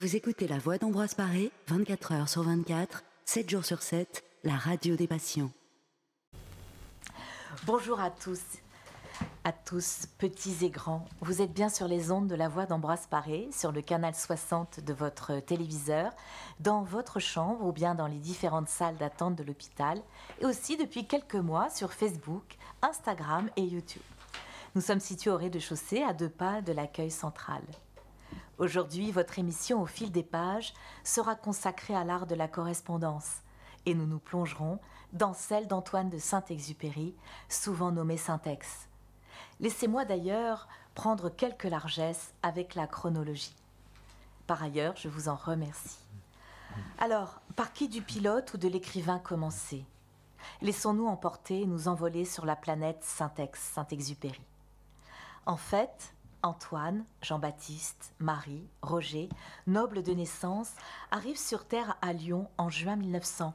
Vous écoutez La Voix d'Ambroise Paré, 24 heures sur 24, 7 jours sur 7, la radio des patients. Bonjour à tous, petits et grands. Vous êtes bien sur les ondes de La Voix d'Ambroise Paré, sur le canal 60 de votre téléviseur, dans votre chambre ou bien dans les différentes salles d'attente de l'hôpital, et aussi depuis quelques mois sur Facebook, Instagram et YouTube. Nous sommes situés au rez-de-chaussée, à 2 pas de l'accueil central. Aujourd'hui, votre émission Au fil des pages sera consacrée à l'art de la correspondance et nous nous plongerons dans celle d'Antoine de Saint-Exupéry, souvent nommé Saint-Ex. Laissez-moi d'ailleurs prendre quelques largesses avec la chronologie. Par ailleurs, je vous en remercie. Alors, par qui du pilote ou de l'écrivain commencer ? Laissons-nous emporter et nous envoler sur la planète Saint-Ex, Saint-Exupéry. En fait, Antoine, Jean-Baptiste, Marie, Roger, nobles de naissance, arrivent sur Terre à Lyon en juin 1900.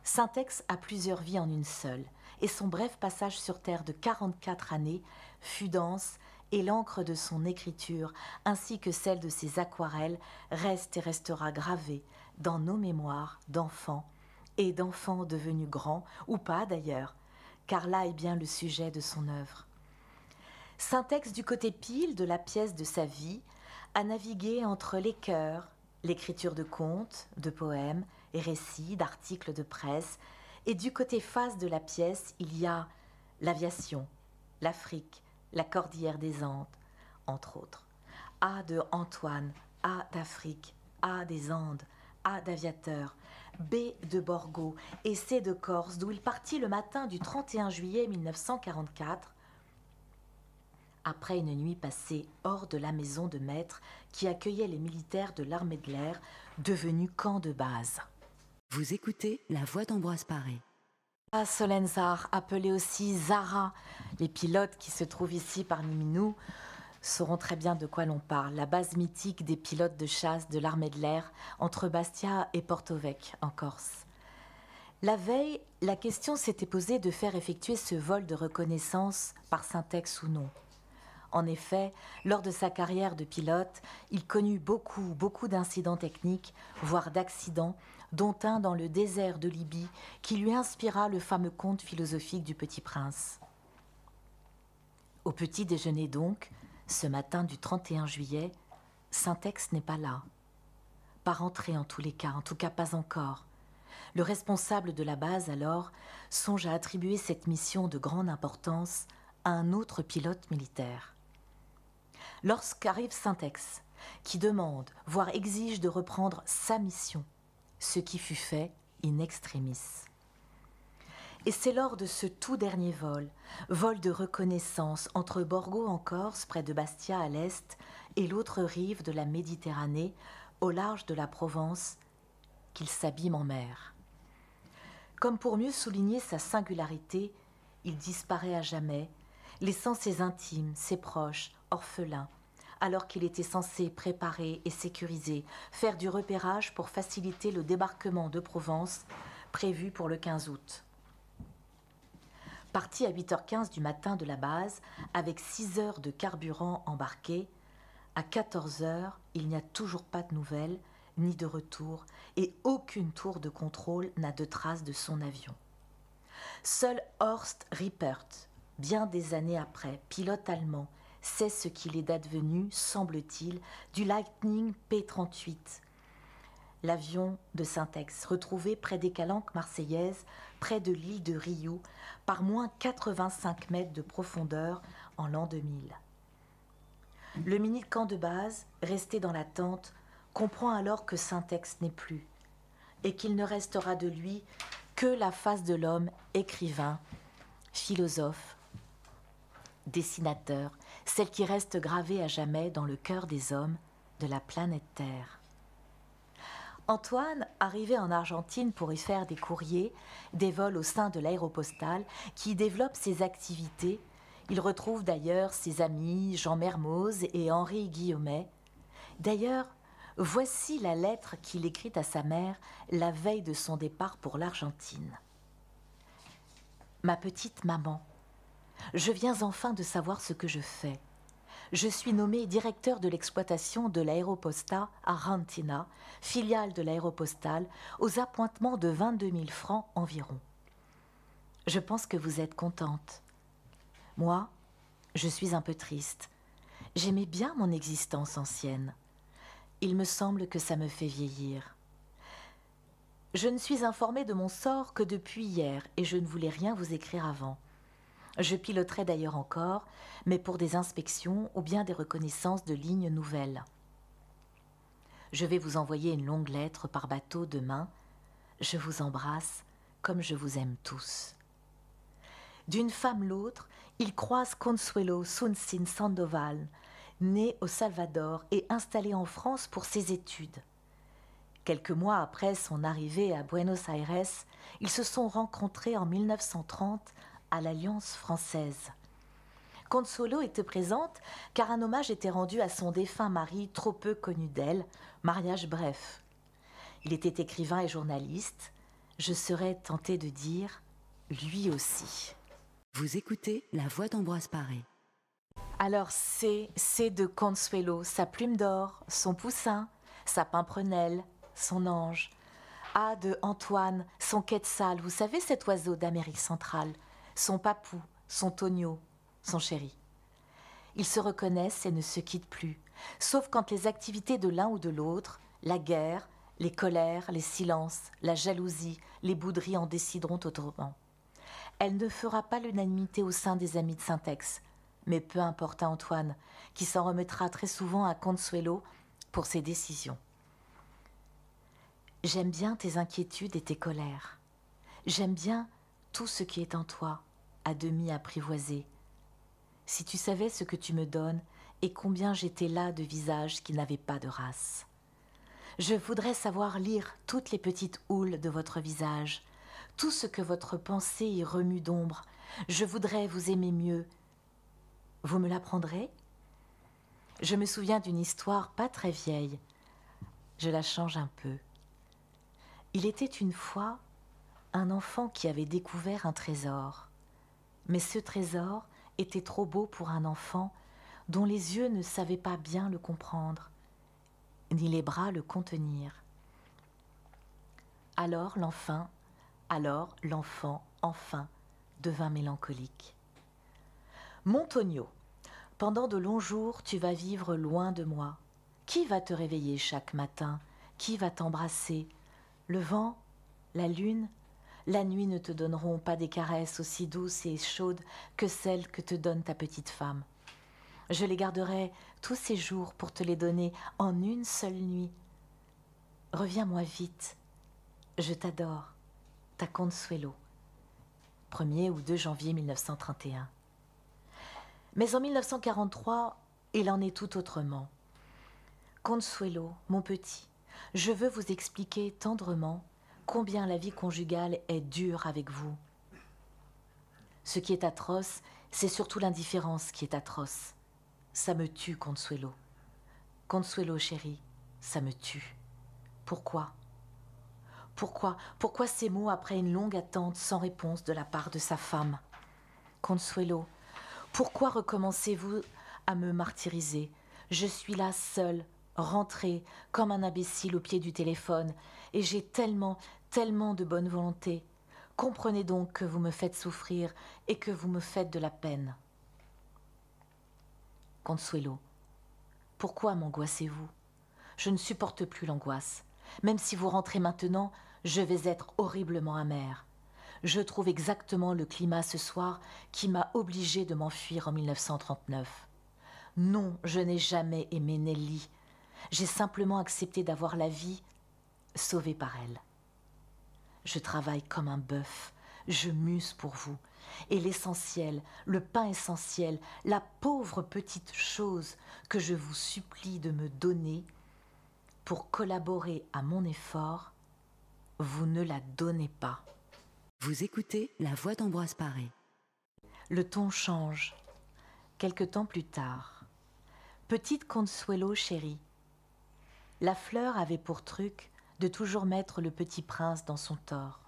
Saint-Ex a plusieurs vies en une seule, et son bref passage sur Terre de 44 années fut dense, et l'encre de son écriture, ainsi que celle de ses aquarelles, reste et restera gravée dans nos mémoires d'enfants, et d'enfants devenus grands, ou pas d'ailleurs, car là est bien le sujet de son œuvre. Saint-Ex, du côté pile de la pièce de sa vie, a navigué entre les chœurs, l'écriture de contes, de poèmes et récits, d'articles de presse, et du côté face de la pièce, il y a l'aviation, l'Afrique, la cordillère des Andes, entre autres. A de Antoine, A d'Afrique, A des Andes, A d'aviateur, B de Borgo et C de Corse, d'où il partit le matin du 31 juillet 1944, après une nuit passée hors de la maison de maître qui accueillait les militaires de l'armée de l'air, devenue camp de base. Vous écoutez La Voix d'Ambroise Paré. À Solenzar, appelé aussi Zara, les pilotes qui se trouvent ici parmi nous sauront très bien de quoi l'on parle. La base mythique des pilotes de chasse de l'armée de l'air entre Bastia et Porto-Vecchio en Corse. La veille, la question s'était posée de faire effectuer ce vol de reconnaissance par Saint-Ex ou non. En effet, lors de sa carrière de pilote, il connut beaucoup d'incidents techniques, voire d'accidents, dont un dans le désert de Libye qui lui inspira le fameux conte philosophique du Petit Prince. Au petit déjeuner donc, ce matin du 31 juillet, Saint-Ex n'est pas là. Pas rentré en tous les cas, en tout cas pas encore. Le responsable de la base alors songe à attribuer cette mission de grande importance à un autre pilote militaire. Lorsqu'arrive Saint-Ex, qui demande, voire exige de reprendre sa mission, ce qui fut fait in extremis. Et c'est lors de ce tout dernier vol de reconnaissance entre Borgo en Corse, près de Bastia à l'est, et l'autre rive de la Méditerranée, au large de la Provence, qu'il s'abîme en mer. Comme pour mieux souligner sa singularité, il disparaît à jamais, laissant ses intimes, ses proches, orphelins, alors qu'il était censé préparer et sécuriser, faire du repérage pour faciliter le débarquement de Provence, prévu pour le 15 août. Parti à 8h15 du matin de la base, avec 6 heures de carburant embarqué, à 14h, il n'y a toujours pas de nouvelles, ni de retour, et aucune tour de contrôle n'a de traces de son avion. Seul Horst Rippert, bien des années après, pilote allemand, sait ce qu'il est advenu, semble-t-il, du Lightning P-38, l'avion de Saint-Ex, retrouvé près des Calanques marseillaises, près de l'île de Riou, par moins 85 mètres de profondeur en l'an 2000. Le mini-camp de base, resté dans la tente, comprend alors que Saint-Ex n'est plus, et qu'il ne restera de lui que la face de l'homme, écrivain, philosophe, dessinateur, celle qui reste gravée à jamais dans le cœur des hommes de la planète Terre. Antoine, arrivé en Argentine pour y faire des courriers, des vols au sein de l'aéropostale, qui développe ses activités, il retrouve d'ailleurs ses amis Jean Mermoz et Henri Guillaumet. D'ailleurs, voici la lettre qu'il écrit à sa mère la veille de son départ pour l'Argentine. « Ma petite maman, je viens enfin de savoir ce que je fais. Je suis nommé directeur de l'exploitation de l'Aéroposta à Rantina, filiale de l'Aéropostale, aux appointements de 22 000 francs environ. Je pense que vous êtes contente. Moi, je suis un peu triste. J'aimais bien mon existence ancienne. Il me semble que ça me fait vieillir. Je ne suis informée de mon sort que depuis hier et je ne voulais rien vous écrire avant. Je piloterai d'ailleurs encore, mais pour des inspections ou bien des reconnaissances de lignes nouvelles. Je vais vous envoyer une longue lettre par bateau demain. Je vous embrasse comme je vous aime tous. D'une femme l'autre, il croise Consuelo Sunsin Sandoval, née au Salvador et installée en France pour ses études. Quelques mois après son arrivée à Buenos Aires, ils se sont rencontrés en 1930 à l'Alliance française. Consuelo était présente car un hommage était rendu à son défunt mari trop peu connu d'elle, mariage bref. Il était écrivain et journaliste, je serais tentée de dire lui aussi. Vous écoutez La Voix d'Ambroise Paré. Alors C de Consuelo, sa plume d'or, son poussin, sa pimprenelle, son ange. A de Antoine, son quetzal, vous savez cet oiseau d'Amérique centrale, son papou, son tonneau, son chéri. Ils se reconnaissent et ne se quittent plus, sauf quand les activités de l'un ou de l'autre, la guerre, les colères, les silences, la jalousie, les bouderies en décideront autrement. Elle ne fera pas l'unanimité au sein des amis de Saint-Ex, mais peu importe à Antoine, qui s'en remettra très souvent à Consuelo pour ses décisions. J'aime bien tes inquiétudes et tes colères. J'aime bien tout ce qui est en toi, à demi apprivoisé. Si tu savais ce que tu me donnes et combien j'étais là de visages qui n'avaient pas de race. Je voudrais savoir lire toutes les petites houles de votre visage, tout ce que votre pensée y remue d'ombre. Je voudrais vous aimer mieux. Vous me l'apprendrez ? Je me souviens d'une histoire pas très vieille. Je la change un peu. Il était une fois un enfant qui avait découvert un trésor. Mais ce trésor était trop beau pour un enfant dont les yeux ne savaient pas bien le comprendre, ni les bras le contenir. Alors l'enfant, enfin, devint mélancolique. Mon Tonio, pendant de longs jours, tu vas vivre loin de moi. Qui va te réveiller chaque matin ? Qui va t'embrasser ? Le vent ? La lune ? La nuit ne te donneront pas des caresses aussi douces et chaudes que celles que te donne ta petite femme. Je les garderai tous ces jours pour te les donner en une seule nuit. Reviens-moi vite. Je t'adore. Ta Consuelo. 1er ou 2 janvier 1931. Mais en 1943, il en est tout autrement. Consuelo, mon petit, je veux vous expliquer tendrement combien la vie conjugale est dure avec vous. Ce qui est atroce, c'est surtout l'indifférence qui est atroce. Ça me tue, Consuelo. Consuelo, chérie, ça me tue. Pourquoi ? Pourquoi ces mots après une longue attente sans réponse de la part de sa femme ? Consuelo, pourquoi recommencez-vous à me martyriser ? Je suis là seule, rentrée, comme un imbécile au pied du téléphone, et j'ai tellement de bonne volonté. Comprenez donc que vous me faites souffrir et que vous me faites de la peine. Consuelo, pourquoi m'angoissez-vous ? Je ne supporte plus l'angoisse. Même si vous rentrez maintenant, je vais être horriblement amère. Je trouve exactement le climat ce soir qui m'a obligée de m'enfuir en 1939. Non, je n'ai jamais aimé Nelly. J'ai simplement accepté d'avoir la vie sauvée par elle. Je travaille comme un bœuf, je muse pour vous. Et l'essentiel, le pain essentiel, la pauvre petite chose que je vous supplie de me donner pour collaborer à mon effort, vous ne la donnez pas. Vous écoutez La Voix d'Ambroise Paré. Le ton change. Quelque temps plus tard. Petite Consuelo chérie, la fleur avait pour truc de toujours mettre le petit prince dans son tort.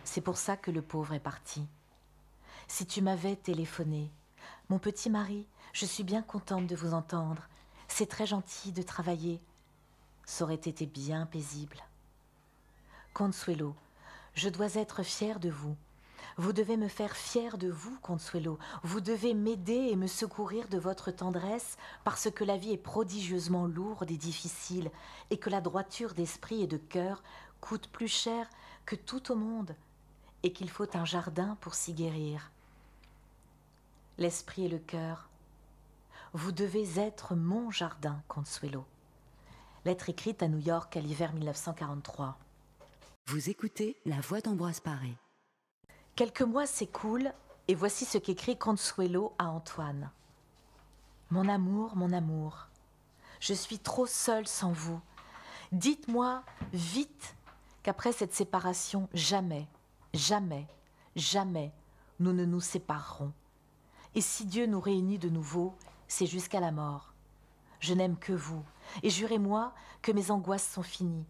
C'est pour ça que le pauvre est parti. Si tu m'avais téléphoné, Mon petit mari, je suis bien contente de vous entendre. C'est très gentil de travailler. Ça aurait été bien paisible. Consuelo, je dois être fière de vous. Vous devez me faire fière de vous, Consuelo. Vous devez m'aider et me secourir de votre tendresse parce que la vie est prodigieusement lourde et difficile et que la droiture d'esprit et de cœur coûte plus cher que tout au monde et qu'il faut un jardin pour s'y guérir. L'esprit et le cœur, vous devez être mon jardin, Consuelo. Lettre écrite à New York à l'hiver 1943. Vous écoutez La Voix d'Ambroise Paré. Quelques mois s'écoulent et voici ce qu'écrit Consuelo à Antoine. Mon amour, je suis trop seule sans vous. Dites-moi vite qu'après cette séparation, jamais, jamais, jamais, nous ne nous séparerons. Et si Dieu nous réunit de nouveau, c'est jusqu'à la mort. Je n'aime que vous, et jurez-moi que mes angoisses sont finies.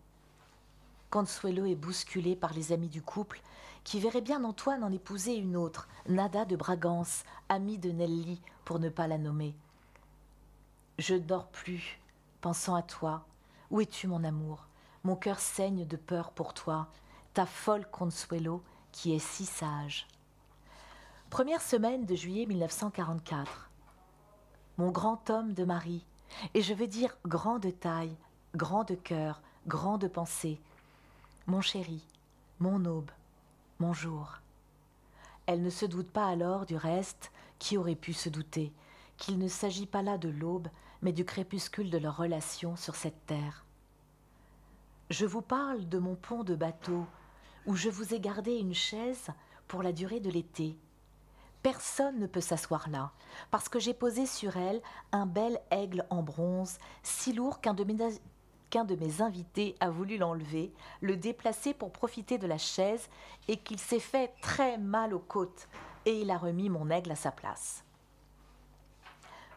Consuelo est bousculée par les amis du couple, qui verraient bien Antoine en épouser une autre, Nada de Bragance, amie de Nelly, pour ne pas la nommer. Je ne dors plus, pensant à toi. Où es-tu, mon amour? Mon cœur saigne de peur pour toi, ta folle Consuelo, qui est si sage. Première semaine de juillet 1944. Mon grand homme de mari, et je veux dire grand de taille, grand de cœur, grand de pensée. Mon chéri, mon aube, mon jour. Elle ne se doute pas alors du reste, qui aurait pu se douter, qu'il ne s'agit pas là de l'aube, mais du crépuscule de leur relation sur cette terre. Je vous parle de mon pont de bateau, où je vous ai gardé une chaise pour la durée de l'été. Personne ne peut s'asseoir là, parce que j'ai posé sur elle un bel aigle en bronze, si lourd qu'un de mes invités a voulu l'enlever, le déplacer pour profiter de la chaise, et qu'il s'est fait très mal aux côtes, et il a remis mon aigle à sa place.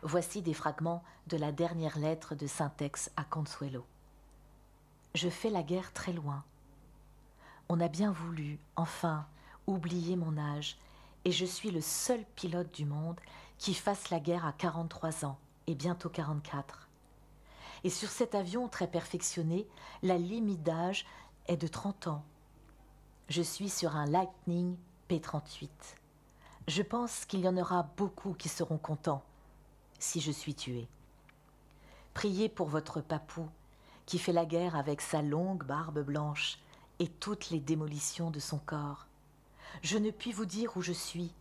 Voici des fragments de la dernière lettre de Saint-Ex à Consuelo. Je fais la guerre très loin. On a bien voulu, enfin, oublier mon âge, et je suis le seul pilote du monde qui fasse la guerre à 43 ans, et bientôt 44. Et sur cet avion très perfectionné, la limite d'âge est de 30 ans. Je suis sur un Lightning P-38. Je pense qu'il y en aura beaucoup qui seront contents si je suis tué. Priez pour votre papou qui fait la guerre avec sa longue barbe blanche et toutes les démolitions de son corps. Je ne puis vous dire où je suis,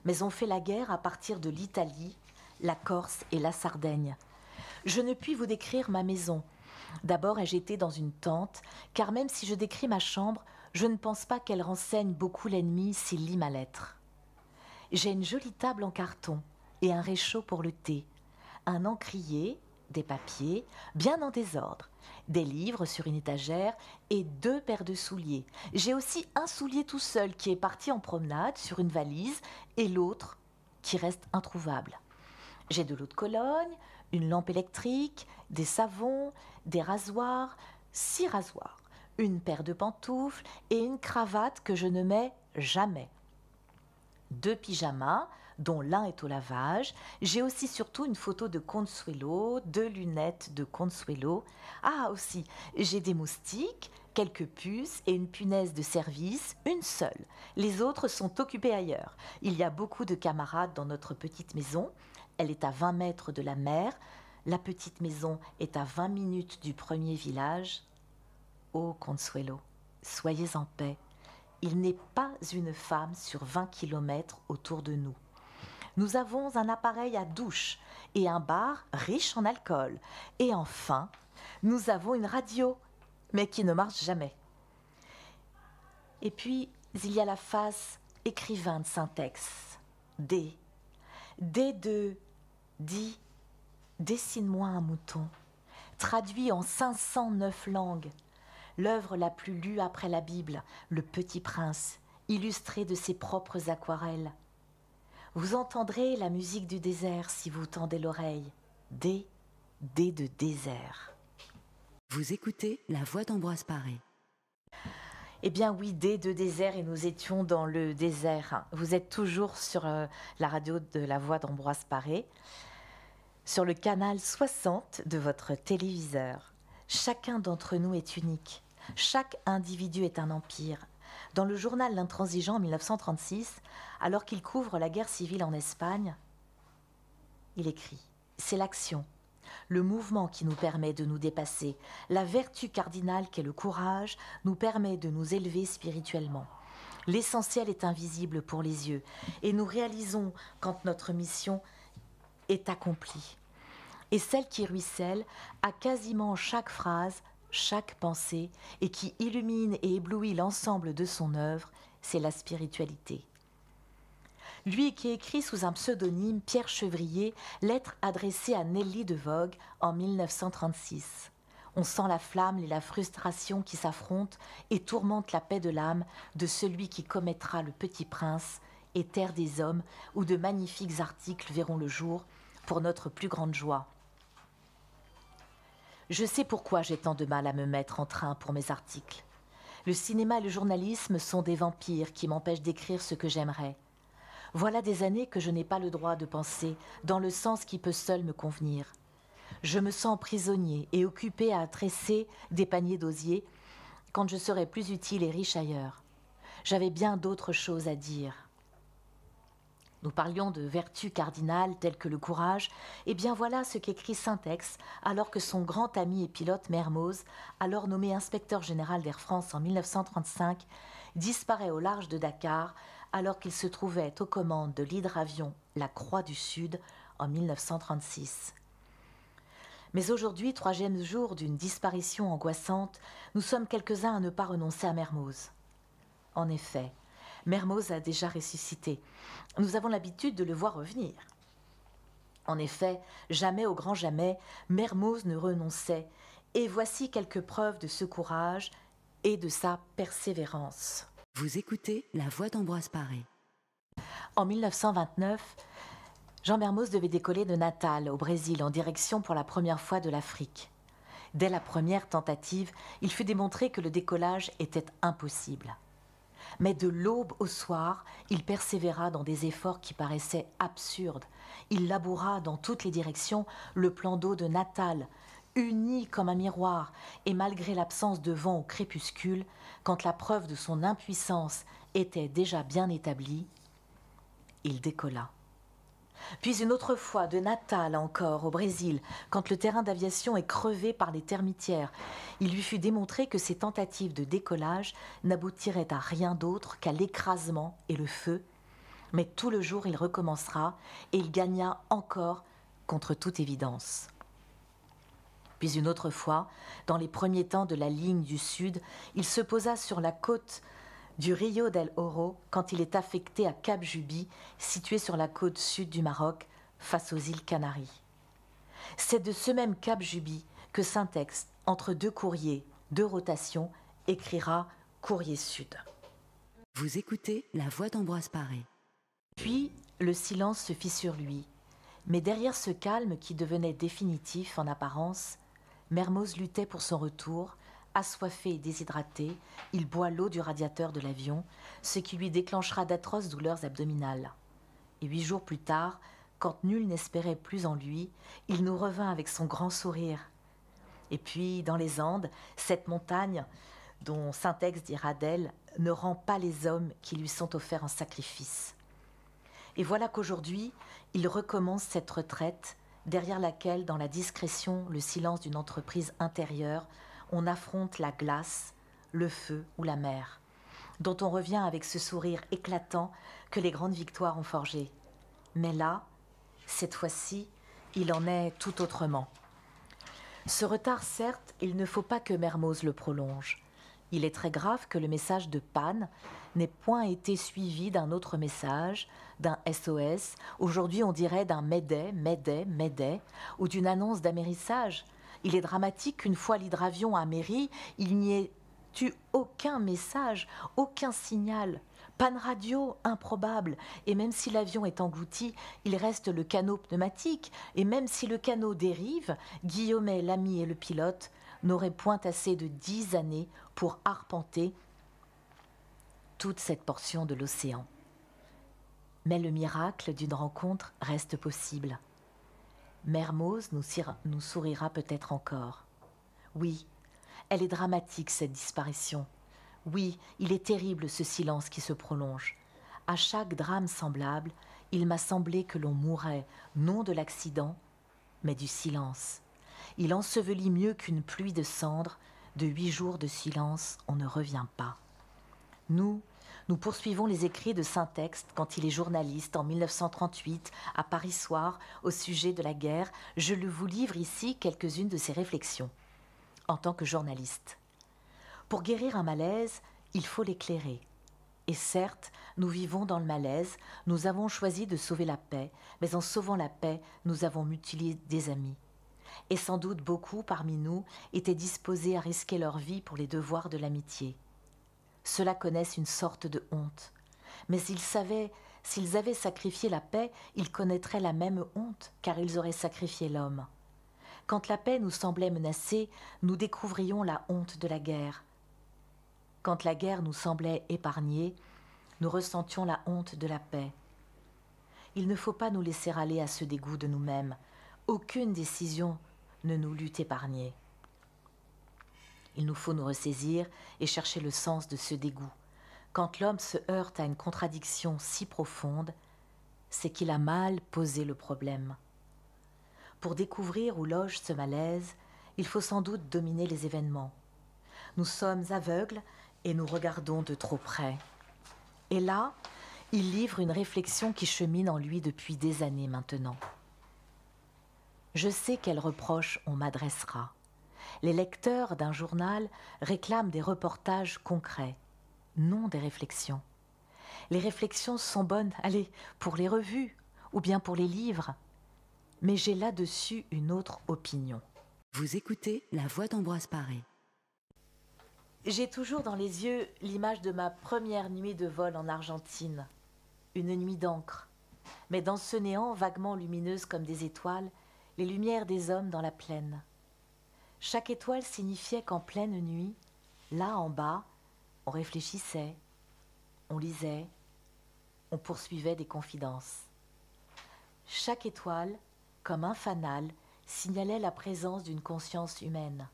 mais on fait la guerre à partir de l'Italie, la Corse et la Sardaigne. Je ne puis vous décrire ma maison. D'abord ai-je été dans une tente, car même si je décris ma chambre, je ne pense pas qu'elle renseigne beaucoup l'ennemi s'il lit ma lettre. J'ai une jolie table en carton et un réchaud pour le thé, un encrier, des papiers, bien en désordre, des livres sur une étagère et 2 paires de souliers. J'ai aussi un soulier tout seul qui est parti en promenade sur une valise et l'autre qui reste introuvable. J'ai de l'eau de Cologne, une lampe électrique, des savons, des rasoirs, 6 rasoirs, une paire de pantoufles et une cravate que je ne mets jamais. 2 pyjamas, dont l'un est au lavage. J'ai aussi surtout une photo de Consuelo, 2 lunettes de Consuelo. Ah, aussi, j'ai des moustiques, quelques puces et une punaise de service, une seule. Les autres sont occupés ailleurs. Il y a beaucoup de camarades dans notre petite maison. Elle est à 20 mètres de la mer. La petite maison est à 20 minutes du premier village. Oh, Consuelo, soyez en paix. Il n'est pas une femme sur 20 kilomètres autour de nous. Nous avons un appareil à douche et un bar riche en alcool. Et enfin, nous avons une radio, mais qui ne marche jamais. Et puis, il y a la face écrivain de Saint-Ex. D. D de dit, dessine-moi un mouton, traduit en 509 langues. L'œuvre la plus lue après la Bible, Le Petit Prince, illustré de ses propres aquarelles. Vous entendrez la musique du désert si vous tendez l'oreille. D de désert. Vous écoutez La Voix d'Ambroise Paré. Eh bien oui, D de désert, et nous étions dans le désert. Vous êtes toujours sur la radio de la voix d'Ambroise Paré, sur le canal 60 de votre téléviseur. Chacun d'entre nous est unique. Chaque individu est un empire. Dans le journal L'Intransigeant en 1936, alors qu'il couvre la guerre civile en Espagne, il écrit « C'est l'action, le mouvement qui nous permet de nous dépasser. La vertu cardinale qu'est le courage nous permet de nous élever spirituellement. L'essentiel est invisible pour les yeux et nous réalisons quand notre mission est accomplie. Et celle qui ruisselle à quasiment chaque phrase, chaque pensée et qui illumine et éblouit l'ensemble de son œuvre, c'est la spiritualité. » Lui qui écrit sous un pseudonyme, Pierre Chevrier, lettre adressée à Nelly de Vogue en 1936. On sent la flamme et la frustration qui s'affrontent et tourmentent la paix de l'âme de celui qui commettra le Petit Prince et Terre des Hommes, où de magnifiques articles verront le jour pour notre plus grande joie. Je sais pourquoi j'ai tant de mal à me mettre en train pour mes articles. Le cinéma et le journalisme sont des vampires qui m'empêchent d'écrire ce que j'aimerais. Voilà des années que je n'ai pas le droit de penser dans le sens qui peut seul me convenir. Je me sens prisonnier et occupé à tresser des paniers d'osier quand je serai plus utile et riche ailleurs. J'avais bien d'autres choses à dire. Nous parlions de vertus cardinales telles que le courage. Eh bien voilà ce qu'écrit Syntex alors que son grand ami et pilote Mermoz, alors nommé inspecteur général d'Air France en 1935, disparaît au large de Dakar alors qu'il se trouvait aux commandes de l'hydravion La Croix du Sud en 1936. Mais aujourd'hui, 3e jour d'une disparition angoissante, nous sommes quelques-uns à ne pas renoncer à Mermoz. En effet, Mermoz a déjà ressuscité. Nous avons l'habitude de le voir revenir. En effet, jamais au grand jamais, Mermoz ne renonçait, et voici quelques preuves de ce courage et de sa persévérance. Vous écoutez La Voix d'Ambroise Paré. En 1929, Jean Mermoz devait décoller de Natal, au Brésil, en direction pour la première fois de l'Afrique. Dès la première tentative, il fut démontré que le décollage était impossible. Mais de l'aube au soir, il persévéra dans des efforts qui paraissaient absurdes. Il laboura dans toutes les directions le plan d'eau de Natal, uni comme un miroir, et malgré l'absence de vent au crépuscule, quand la preuve de son impuissance était déjà bien établie, il décolla. Puis une autre fois, de Natal encore, au Brésil, quand le terrain d'aviation est crevé par les termitières, il lui fut démontré que ses tentatives de décollage n'aboutiraient à rien d'autre qu'à l'écrasement et le feu. Mais tout le jour, il recommencera et il gagna encore contre toute évidence. Puis une autre fois, dans les premiers temps de la ligne du Sud, il se posa sur la côte du Rio del Oro quand il est affecté à Cap Juby, situé sur la côte sud du Maroc, face aux îles Canaries. C'est de ce même Cap Juby que Syntex, entre deux courriers, deux rotations, écrira Courrier Sud. Vous écoutez La Voix d'Ambroise Paré. Puis le silence se fit sur lui, mais derrière ce calme qui devenait définitif en apparence, Mermoz luttait pour son retour. Assoiffé et déshydraté, il boit l'eau du radiateur de l'avion, ce qui lui déclenchera d'atroces douleurs abdominales. Et 8 jours plus tard, quand nul n'espérait plus en lui, il nous revint avec son grand sourire. Et puis, dans les Andes, cette montagne, dont Syntex dira d'elle, ne rend pas les hommes qui lui sont offerts en sacrifice. Et voilà qu'aujourd'hui, il recommence cette retraite, derrière laquelle, dans la discrétion, le silence d'une entreprise intérieure, on affronte la glace, le feu ou la mer, dont on revient avec ce sourire éclatant que les grandes victoires ont forgé. Mais là, cette fois-ci, il en est tout autrement. Ce retard, certes, il ne faut pas que Mermoz le prolonge. Il est très grave que le message de panne n'ait point été suivi d'un autre message, d'un SOS, aujourd'hui on dirait d'un Mayday, Mayday, Mayday, ou d'une annonce d'amérissage. Il est dramatique qu'une fois l'hydravion améri, il n'y ait eu aucun message, aucun signal. Panne radio, improbable. Et même si l'avion est englouti, il reste le canot pneumatique. Et même si le canot dérive, Guillaumet, l'ami et le pilote n'auraient point assez de 10 années pour arpenter toute cette portion de l'océan. Mais le miracle d'une rencontre reste possible. Mermoz nous sourira peut-être encore. Oui, elle est dramatique cette disparition. Oui, il est terrible ce silence qui se prolonge. À chaque drame semblable, il m'a semblé que l'on mourait, non de l'accident, mais du silence. Il ensevelit mieux qu'une pluie de cendres. De 8 jours de silence, on ne revient pas. Nous poursuivons les écrits de Saint-Exte quand il est journaliste en 1938 à Paris Soir au sujet de la guerre. Je vous livre ici quelques-unes de ses réflexions. En tant que journaliste. Pour guérir un malaise, il faut l'éclairer. Et certes, nous vivons dans le malaise, nous avons choisi de sauver la paix, mais en sauvant la paix, nous avons mutilé des amis. Et sans doute beaucoup parmi nous étaient disposés à risquer leur vie pour les devoirs de l'amitié. Ceux-là connaissent une sorte de honte. Mais s'ils avaient sacrifié la paix, ils connaîtraient la même honte, car ils auraient sacrifié l'homme. Quand la paix nous semblait menacée, nous découvrions la honte de la guerre. Quand la guerre nous semblait épargnée, nous ressentions la honte de la paix. Il ne faut pas nous laisser aller à ce dégoût de nous-mêmes. Aucune décision ne nous l'eût épargné. Il nous faut nous ressaisir et chercher le sens de ce dégoût. Quand l'homme se heurte à une contradiction si profonde, c'est qu'il a mal posé le problème. Pour découvrir où loge ce malaise, il faut sans doute dominer les événements. Nous sommes aveugles et nous regardons de trop près. Et là, il livre une réflexion qui chemine en lui depuis des années maintenant. Je sais quels reproches on m'adressera. Les lecteurs d'un journal réclament des reportages concrets, non des réflexions. Les réflexions sont bonnes, allez, pour les revues ou bien pour les livres. Mais j'ai là-dessus une autre opinion. Vous écoutez La Voix d'Ambroise Paré. J'ai toujours dans les yeux l'image de ma première nuit de vol en Argentine. Une nuit d'encre. Mais dans ce néant vaguement lumineuse comme des étoiles, les lumières des hommes dans la plaine. Chaque étoile signifiait qu'en pleine nuit, là en bas, on réfléchissait, on lisait, on poursuivait des confidences. Chaque étoile, comme un fanal, signalait la présence d'une conscience humaine.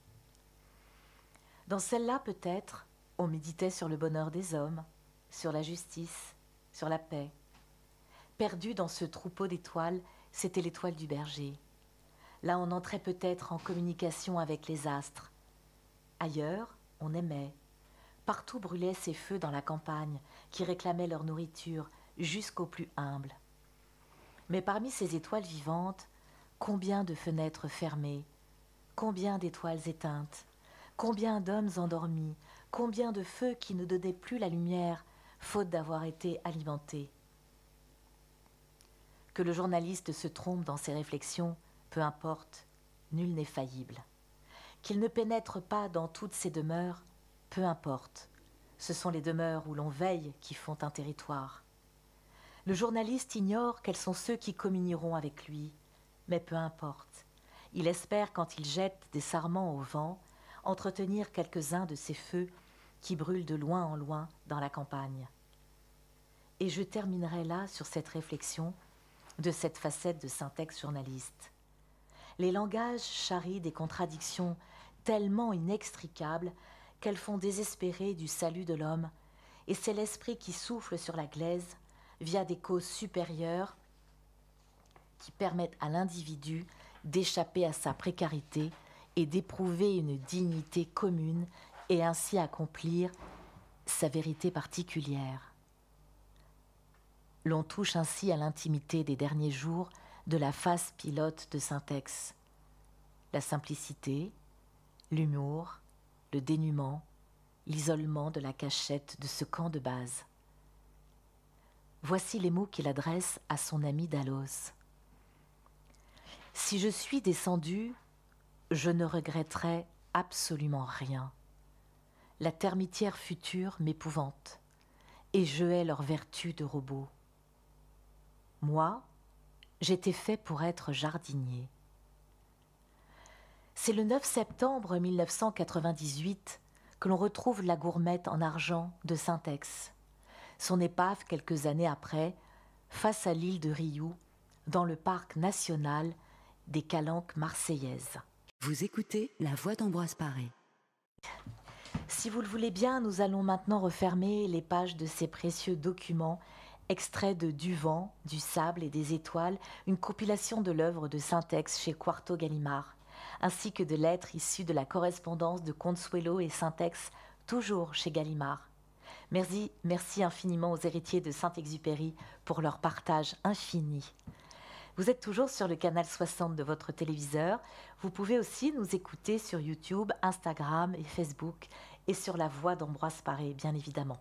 Dans celle-là, peut-être, on méditait sur le bonheur des hommes, sur la justice, sur la paix. Perdu dans ce troupeau d'étoiles, c'était l'étoile du berger. Là, on entrait peut-être en communication avec les astres. Ailleurs, on aimait. Partout brûlaient ces feux dans la campagne, qui réclamaient leur nourriture jusqu'aux plus humbles. Mais parmi ces étoiles vivantes, combien de fenêtres fermées, combien d'étoiles éteintes, combien d'hommes endormis, combien de feux qui ne donnaient plus la lumière, faute d'avoir été alimentés. Que le journaliste se trompe dans ses réflexions, peu importe, nul n'est faillible. Qu'il ne pénètre pas dans toutes ces demeures, peu importe. Ce sont les demeures où l'on veille qui font un territoire. Le journaliste ignore quels sont ceux qui communieront avec lui, mais peu importe. Il espère, quand il jette des sarments au vent, entretenir quelques-uns de ces feux qui brûlent de loin en loin dans la campagne. Et je terminerai là sur cette réflexion de cette facette de Saint-Exte journaliste. Les langages charrient des contradictions tellement inextricables qu'elles font désespérer du salut de l'homme, et c'est l'esprit qui souffle sur la glaise via des causes supérieures qui permettent à l'individu d'échapper à sa précarité et d'éprouver une dignité commune et ainsi accomplir sa vérité particulière. L'on touche ainsi à l'intimité des derniers jours de la face pilote de Saint-Exte. La simplicité, l'humour, le dénuement, l'isolement de la cachette de ce camp de base. Voici les mots qu'il adresse à son ami Dallos. « Si je suis descendu, je ne regretterai absolument rien. La termitière future m'épouvante, et je hais leur vertu de robot. Moi, j'étais fait pour être jardinier. » C'est le 9 septembre 1998 que l'on retrouve la gourmette en argent de Saint-Exte. son épave quelques années après, face à l'île de Riou, dans le parc national des Calanques marseillaises. Vous écoutez La Voix d'Ambroise Paré. Si vous le voulez bien, nous allons maintenant refermer les pages de ces précieux documents, extraits de Du vent, du sable et des étoiles, une compilation de l'œuvre de Saint-Ex chez Quarto Gallimard, ainsi que de lettres issues de la correspondance de Consuelo et Saint-Ex, toujours chez Gallimard. Merci infiniment aux héritiers de Saint-Exupéry pour leur partage infini. Vous êtes toujours sur le canal 60 de votre téléviseur. Vous pouvez aussi nous écouter sur YouTube, Instagram et Facebook et sur la voix d'Ambroise Paré, bien évidemment.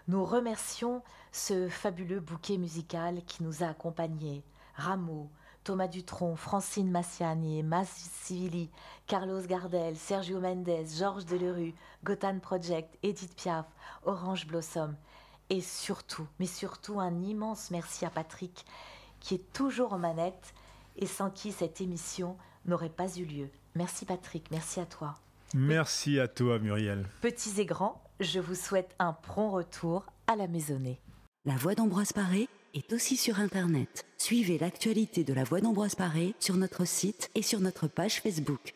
Nous remercions ce fabuleux bouquet musical qui nous a accompagnés. Rameau, Thomas Dutronc, Francine Massiani, Massivili, Carlos Gardel, Sergio Mendes, Georges Delerue, Gotham Project, Edith Piaf, Orange Blossom. Et surtout, mais surtout un immense merci à Patrick qui est toujours aux manettes et sans qui cette émission n'aurait pas eu lieu. Merci Patrick, merci à toi. Merci à toi Muriel. Petits et grands, je vous souhaite un prompt retour à la maisonnée. La Voix d'Ambroise Paré est aussi sur Internet. Suivez l'actualité de La Voix d'Ambroise Paré sur notre site et sur notre page Facebook.